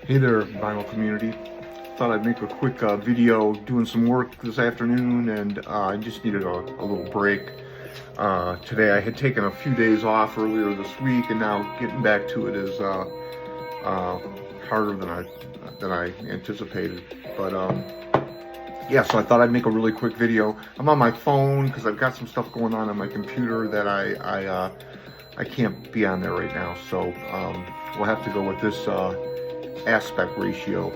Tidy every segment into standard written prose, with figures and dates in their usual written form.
Hey there, vinyl community. Thought I'd make a quick video doing some work this afternoon, and I just needed a little break. Today I had taken a few days off earlier this week, and now getting back to it is harder than I anticipated. But yeah, so I thought I'd make a really quick video. I'm on my phone because I've got some stuff going on my computer that I can't be on there right now. So we'll have to go with this aspect ratio.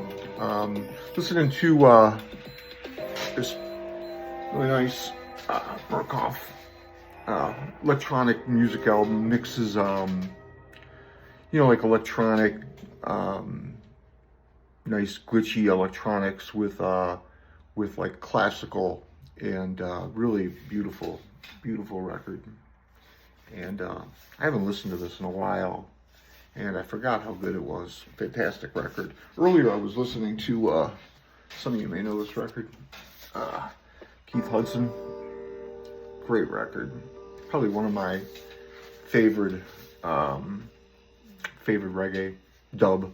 Listening to this really nice Murcof electronic music album. Mixes like electronic nice glitchy electronics with like classical, and really beautiful record. And I haven't listened to this in a while, and I forgot how good it was. Fantastic record. Earlier I was listening to, some of you may know this record, Keith Hudson. Great record. Probably one of my favorite reggae dub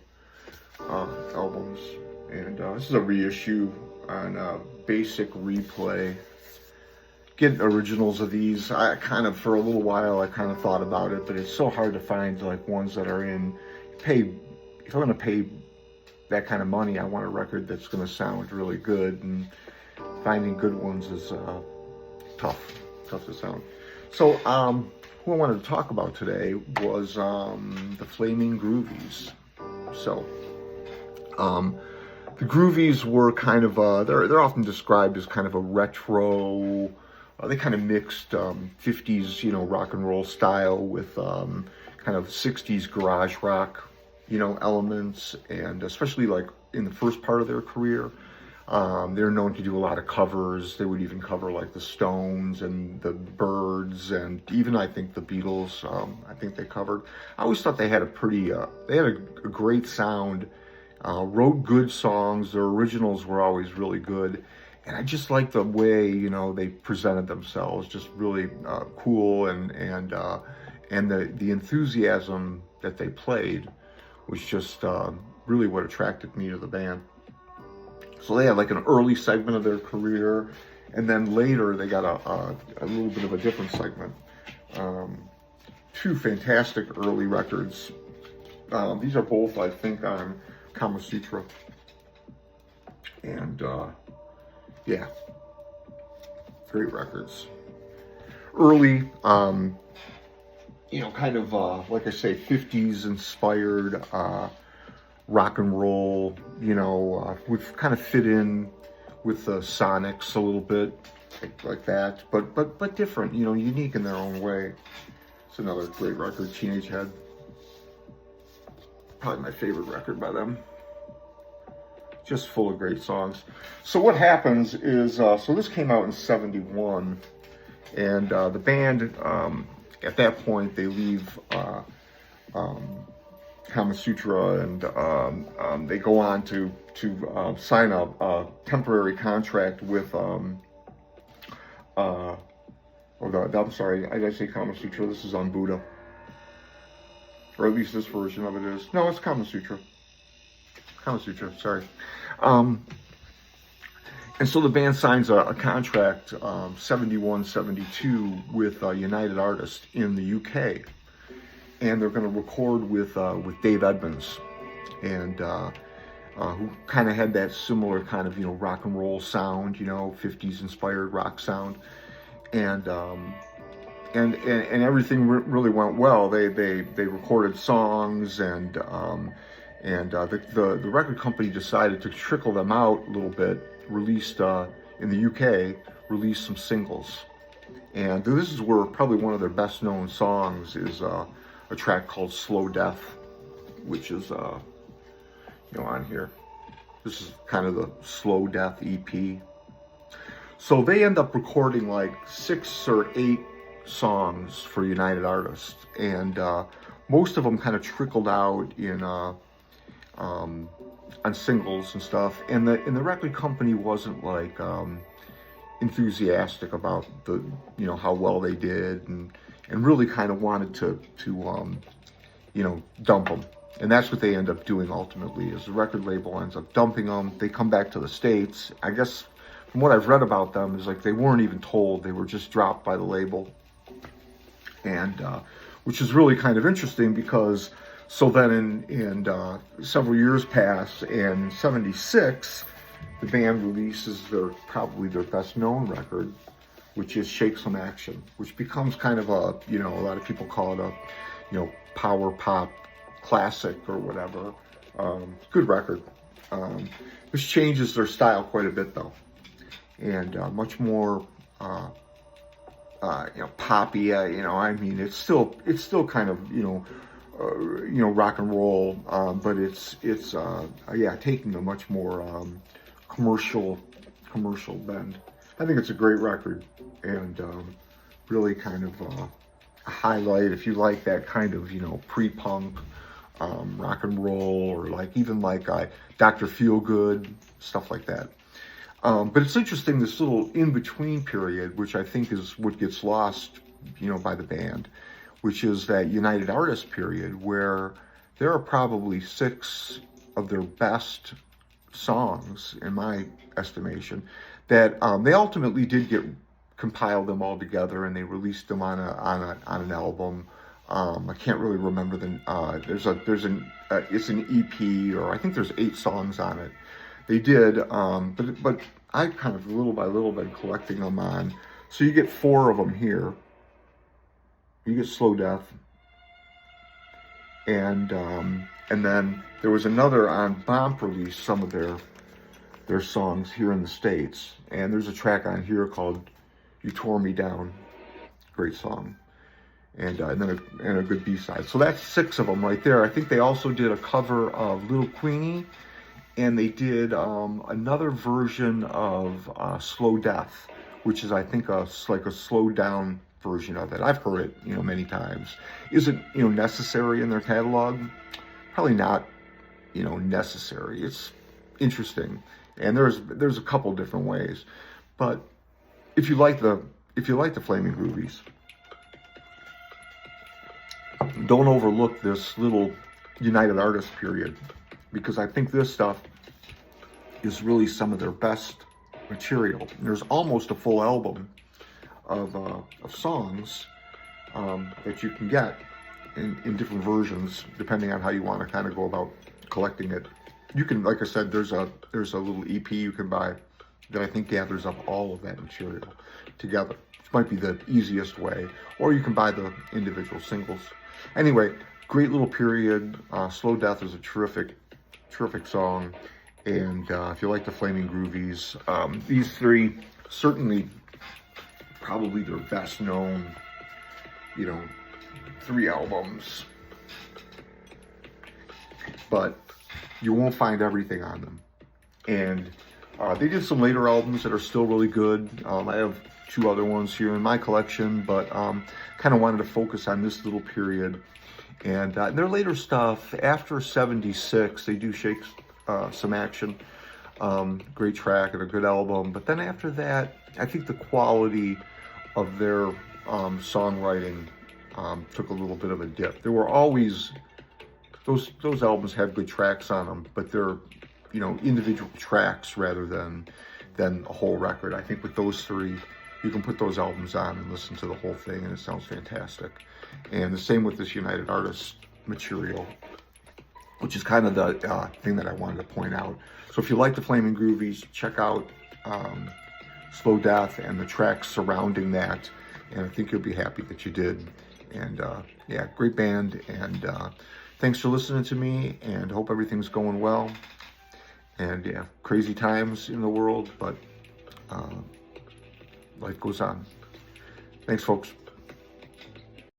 albums. And this is a reissue on Basic Replay. Get originals of these. I kind of, for a little while, I kind of thought about it, but it's so hard to find like ones that are in if I'm going to pay that kind of money, I want a record that's going to sound really good, and finding good ones is tough to sound. So who I wanted to talk about today was the Flamin Groovies. So the Groovies were kind of they're often described as kind of a retro. They kind of mixed 50s, rock and roll style with kind of 60s garage rock, elements, and especially like in the first part of their career, they're known to do a lot of covers. They would even cover like the Stones and the Byrds, and even I think the Beatles. I think they covered. I always thought they had a great sound. Wrote good songs. Their originals were always really good. And I just like the way, they presented themselves, just really cool, and the enthusiasm that they played was just really what attracted me to the band. So they had like an early segment of their career, and then later they got a little bit of a different segment. Two fantastic early records. These are both, I think, on Kama Sutra. And yeah, great records. Early, kind of, like I say, 50s inspired rock and roll, would kind of fit in with the Sonics a little bit, like that, but different, unique in their own way. It's another great record, Teenage Head. Probably my favorite record by them. Just full of great songs. So what happens is, so this came out in '71, and the band, at that point, they leave Kama Sutra, and they go on to sign a temporary contract with, I'm sorry, I did say Kama Sutra. This is on Buddha, or at least this version of it is. No, it's Kama Sutra. Kama Sutra, sorry. And so the band signs a contract, 71, 72, with United Artists in the UK. And they're going to record with Dave Edmunds, and who kind of had that similar kind of, rock and roll sound, 50s inspired rock sound. And everything really went well. They recorded songs, and the record company decided to trickle them out a little bit, released in the UK, released some singles. And this is where probably one of their best known songs is a track called Slow Death, which is on here. This is kind of the Slow Death EP. So they end up recording like 6 or 8 songs for United Artists, and most of them kind of trickled out in on singles and stuff, and the record company wasn't like enthusiastic about the how well they did, and really kind of wanted to dump them. And that's what they end up doing ultimately, is the record label ends up dumping them. They come back to the States. I guess from what I've read about them is like they weren't even told. They were just dropped by the label. And which is really kind of interesting, because so then in several years pass, and 76, the band releases probably their best known record, which is Shake Some Action, which becomes kind of a, you know, a lot of people call it a, you know, power pop classic or whatever. Good record. This changes their style quite a bit though, and much more you know, poppy. You know, I mean, it's still kind of, you know, rock and roll, but it's yeah, taking a much more commercial bend. I think it's a great record, and really kind of a highlight if you like that kind of, you know, pre-punk rock and roll, or like even like Dr. Feelgood, stuff like that. But it's interesting, this little in-between period, which I think is what gets lost, you know, by the band, which is that United Artists period, where there are probably 6 of their best songs, in my estimation, that they ultimately did compile them all together, and they released them on an album. I can't really remember it's an EP, or I think there's 8 songs on it. They did, but I kind of little by little been collecting them on. So you get 4 of them here. You get Slow Death, and then there was another on Bomb release, some of their songs here in the States, and there's a track on here called "You Tore Me Down," great song, and then a good B-side. So that's 6 of them right there. I think they also did a cover of Little Queenie, and they did another version of Slow Death, which is, I think, like a slowed down version of it. I've heard it, you know, many times. Is it, you know, necessary in their catalog? Probably not, you know, necessary. It's interesting, and there's a couple different ways. But if you like the Flamin Groovies, don't overlook this little United Artists period, because I think this stuff is really some of their best material. And there's almost a full album of songs that you can get in different versions, depending on how you want to kind of go about collecting it. You can, like I said, there's a little EP you can buy that I think gathers up all of that material together, which might be the easiest way, or you can buy the individual singles. Anyway, great little period. Slow Death is a terrific song, and if you like the Flamin Groovies, these 3 certainly probably their best known, you know, 3 albums, but you won't find everything on them. And they did some later albums that are still really good. I have 2 other ones here in my collection, but kind of wanted to focus on this little period. And their later stuff, after 76, they do Shake Some Action. Great track and a good album. But then after that, I think the quality of their songwriting took a little bit of a dip. There were always, those albums had good tracks on them, but they're, you know, individual tracks rather than a whole record. I think with those 3, you can put those albums on and listen to the whole thing, and it sounds fantastic. And the same with this United Artists material, which is kind of the thing that I wanted to point out. So if you like the Flamin Groovies, check out Slow Death and the tracks surrounding that, and I think you'll be happy that you did. And yeah, great band, and thanks for listening to me, and hope everything's going well. And yeah, crazy times in the world, but life goes on. Thanks, folks.